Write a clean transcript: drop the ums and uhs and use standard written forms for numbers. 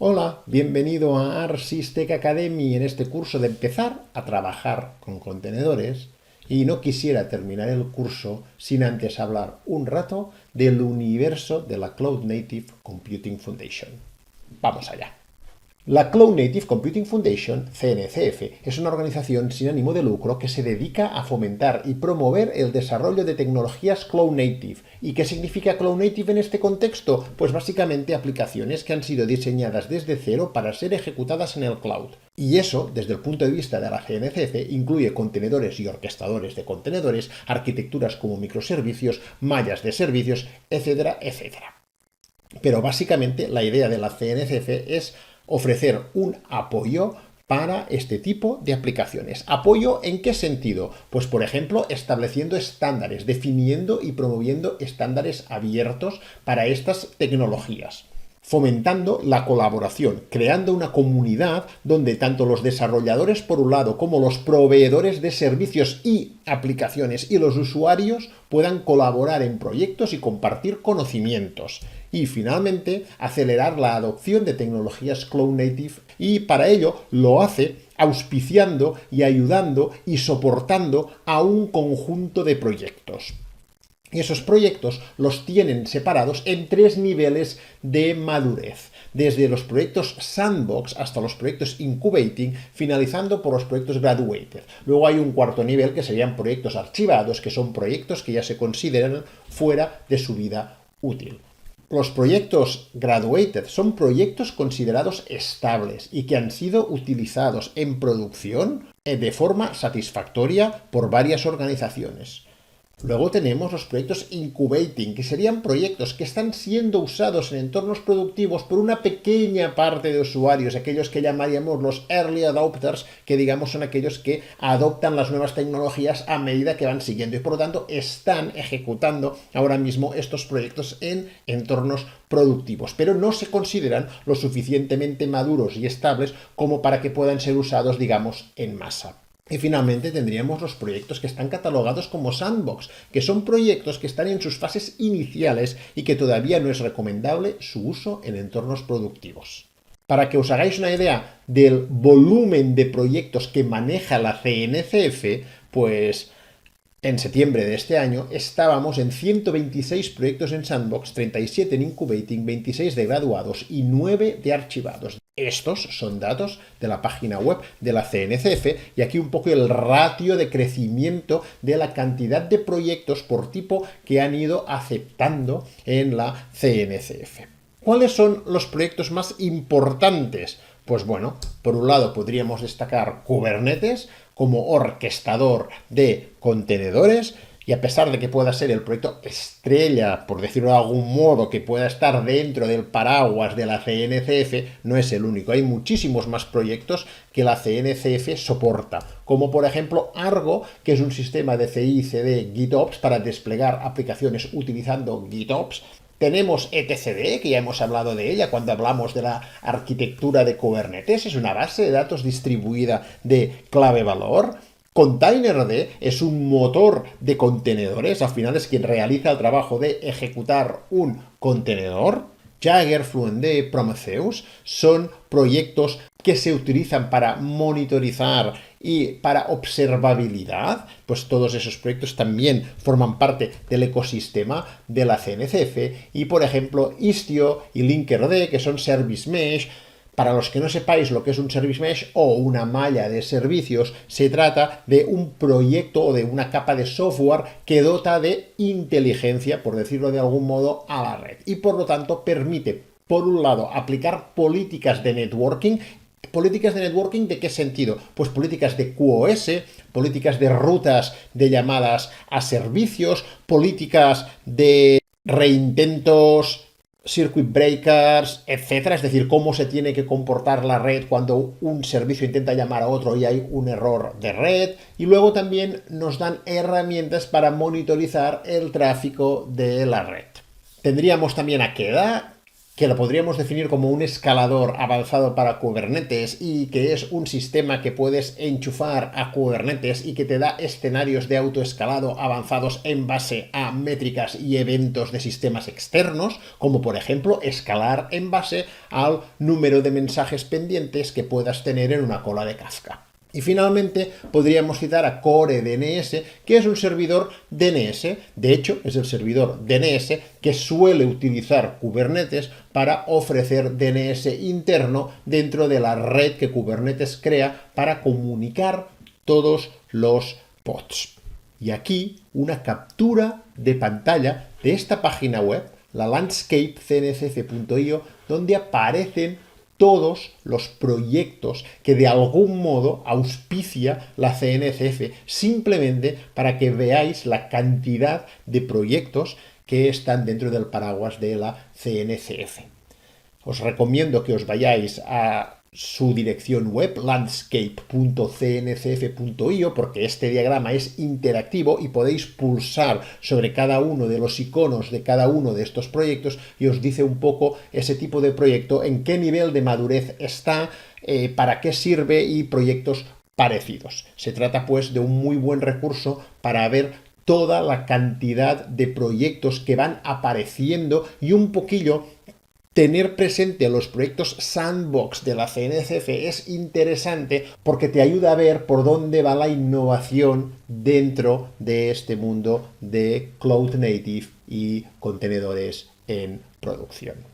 Hola, bienvenido a ArcSys Academy en este curso de empezar a trabajar con contenedores. Y no quisiera terminar el curso sin antes hablar un rato del universo de la Cloud Native Computing Foundation. Vamos allá. La Cloud Native Computing Foundation, CNCF, es una organización sin ánimo de lucro que se dedica a fomentar y promover el desarrollo de tecnologías Cloud Native. ¿Y qué significa Cloud Native en este contexto? Pues básicamente aplicaciones que han sido diseñadas desde cero para ser ejecutadas en el cloud. Y eso, desde el punto de vista de la CNCF, incluye contenedores y orquestadores de contenedores, arquitecturas como microservicios, mallas de servicios, etcétera, etcétera. Pero básicamente la idea de la CNCF es ofrecer un apoyo para este tipo de aplicaciones. ¿Apoyo en qué sentido? Pues por ejemplo, estableciendo estándares, definiendo y promoviendo estándares abiertos para estas tecnologías, fomentando la colaboración, creando una comunidad donde tanto los desarrolladores por un lado como los proveedores de servicios y aplicaciones y los usuarios puedan colaborar en proyectos y compartir conocimientos. Y finalmente, acelerar la adopción de tecnologías Cloud Native, y para ello lo hace auspiciando y ayudando y soportando a un conjunto de proyectos. Y esos proyectos los tienen separados en 3 niveles de madurez, desde los proyectos sandbox hasta los proyectos incubating, finalizando por los proyectos graduated. Luego hay un cuarto nivel que serían proyectos archivados, que son proyectos que ya se consideran fuera de su vida útil. Los proyectos graduated son proyectos considerados estables y que han sido utilizados en producción de forma satisfactoria por varias organizaciones. Luego tenemos los proyectos incubating, que serían proyectos que están siendo usados en entornos productivos por una pequeña parte de usuarios, aquellos que llamaríamos los early adopters, que digamos son aquellos que adoptan las nuevas tecnologías a medida que van siguiendo y por lo tanto están ejecutando ahora mismo estos proyectos en entornos productivos, pero no se consideran lo suficientemente maduros y estables como para que puedan ser usados, digamos, en masa. Y finalmente tendríamos los proyectos que están catalogados como sandbox, que son proyectos que están en sus fases iniciales y que todavía no es recomendable su uso en entornos productivos. Para que os hagáis una idea del volumen de proyectos que maneja la CNCF, pues en septiembre de este año estábamos en 126 proyectos en sandbox, 37 en incubating, 26 de graduados y 9 de archivados. Estos son datos de la página web de la CNCF y aquí un poco el ratio de crecimiento de la cantidad de proyectos por tipo que han ido aceptando en la CNCF. ¿Cuáles son los proyectos más importantes? Pues bueno, por un lado podríamos destacar Kubernetes como orquestador de contenedores, y a pesar de que pueda ser el proyecto estrella, por decirlo de algún modo, que pueda estar dentro del paraguas de la CNCF, no es el único. Hay muchísimos más proyectos que la CNCF soporta, como por ejemplo Argo, que es un sistema de CI/CD GitOps para desplegar aplicaciones utilizando GitOps. Tenemos etcd, que ya hemos hablado de ella cuando hablamos de la arquitectura de Kubernetes, es una base de datos distribuida de clave-valor. Containerd es un motor de contenedores, al final es quien realiza el trabajo de ejecutar un contenedor. Jagger, FluentD, Prometheus son proyectos que se utilizan para monitorizar y para observabilidad, pues todos esos proyectos también forman parte del ecosistema de la CNCF. Y por ejemplo Istio y Linkerd, que son Service Mesh. Para los que no sepáis lo que es un Service Mesh o una malla de servicios, se trata de un proyecto o de una capa de software que dota de inteligencia, por decirlo de algún modo, a la red. Y por lo tanto permite, por un lado, aplicar políticas de networking. ¿Políticas de networking de qué sentido? Pues políticas de QoS, políticas de rutas de llamadas a servicios, políticas de reintentos, circuit breakers, etcétera, es decir, cómo se tiene que comportar la red cuando un servicio intenta llamar a otro y hay un error de red. Y luego también nos dan herramientas para monitorizar el tráfico de la red. Tendríamos también Akeda, que lo podríamos definir como un escalador avanzado para Kubernetes y que es un sistema que puedes enchufar a Kubernetes y que te da escenarios de autoescalado avanzados en base a métricas y eventos de sistemas externos, como por ejemplo escalar en base al número de mensajes pendientes que puedas tener en una cola de Kafka. Y finalmente podríamos citar a Core DNS, que es un servidor DNS. De hecho, es el servidor DNS que suele utilizar Kubernetes para ofrecer DNS interno dentro de la red que Kubernetes crea para comunicar todos los pods. Y aquí una captura de pantalla de esta página web, la landscapecncf.io, donde aparecen todos los proyectos que de algún modo auspicia la CNCF, simplemente para que veáis la cantidad de proyectos que están dentro del paraguas de la CNCF. Os recomiendo que os vayáis a su dirección web, landscape.cncf.io, porque este diagrama es interactivo y podéis pulsar sobre cada uno de los iconos de cada uno de estos proyectos y os dice un poco ese tipo de proyecto, en qué nivel de madurez está, para qué sirve y proyectos parecidos. Se trata pues de un muy buen recurso para ver toda la cantidad de proyectos que van apareciendo y un poquillo tener presente los proyectos sandbox de la CNCF es interesante porque te ayuda a ver por dónde va la innovación dentro de este mundo de Cloud Native y contenedores en producción.